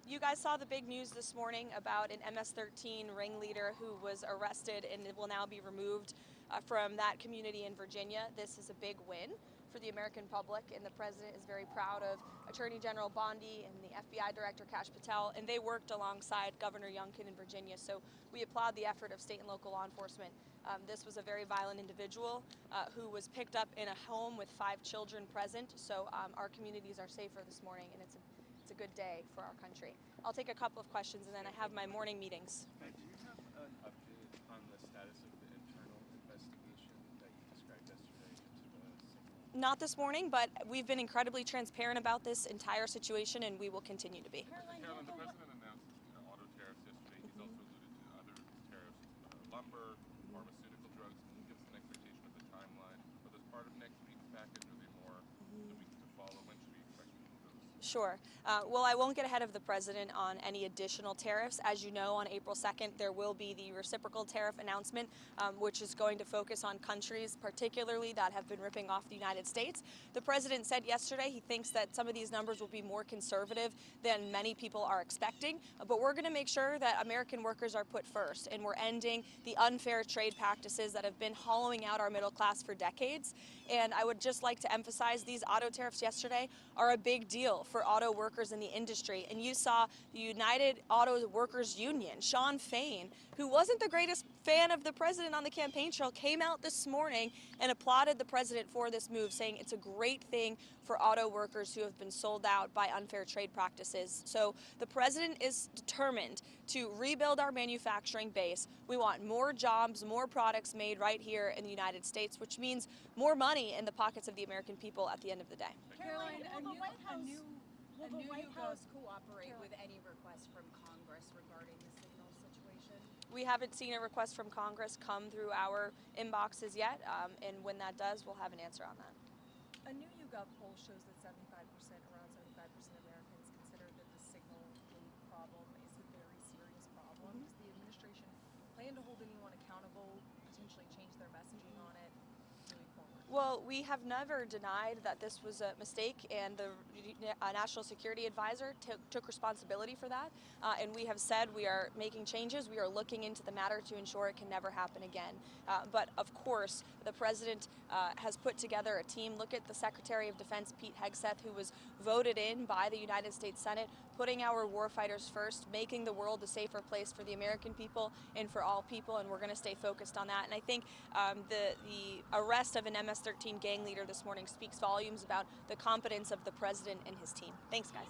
You guys saw the big news this morning about an MS-13 ringleader who was arrested and will now be removed from that community in Virginia. This is a big win for the American public, and the president is very proud of Attorney General Bondi and the FBI Director Kash Patel, and they worked alongside Governor Youngkin in Virginia. So we applaud the effort of state and local law enforcement. This was a very violent individual who was picked up in a home with 5 children present. So our communities are safer this morning, and it's a good day for our country. I'll take a couple of questions, and then I have my morning meetings. Do you have an update on the status of the internal investigation that you described yesterday into the signal? Not this morning, but we've been incredibly transparent about this entire situation, and we will continue to be. Caroline, the president announced auto tariffs yesterday. He's also alluded to other tariffs, lumber, pharmaceutical drugs. Can you give us an expectation of the timeline? Are those part of next week's package, or are they more the weeks to follow? When should we expect those? Sure. Well, I won't get ahead of the president on any additional tariffs. As you know, on April 2nd, there will be the reciprocal tariff announcement, which is going to focus on countries particularly that have been ripping off the United States. The president said yesterday he thinks that some of these numbers will be more conservative than many people are expecting, but we're going to make sure that American workers are put first, and we're ending the unfair trade practices that have been hollowing out our middle class for decades. And I would just like to emphasize these auto tariffs yesterday are a big deal for auto workers in the industry. And you saw the United Auto Workers Union, Sean Fain, who wasn't the greatest fan of the president on the campaign trail, came out this morning and applauded the president for this move, saying it's a great thing for auto workers who have been sold out by unfair trade practices. So the president is determined to rebuild our manufacturing base. We want more jobs, more products made right here in the United States, which means more money in the pockets of the American people at the end of the day. Caroline, Will the White House cooperate with any request from Congress regarding the signal situation? We haven't seen a request from Congress come through our inboxes yet, and when that does, we'll have an answer on that. A new YouGov poll shows that around 75% of Americans consider that the signal gate problem is a very serious problem. Does the administration plan to hold anyone accountable, potentially change their messaging on it moving forward? Well, we have never denied that this was a mistake, and the National Security Advisor took responsibility for that. And we have said we are making changes. We are looking into the matter to ensure it can never happen again. But of course, the president has put together a team. Look at the Secretary of Defense, Pete Hegseth, who was voted in by the United States Senate, putting our warfighters first, making the world a safer place for the American people and for all people, and we're going to stay focused on that. And I think the arrest of an MS-13 gang leader this morning speaks volumes about the competence of the president and his team. Thanks, guys.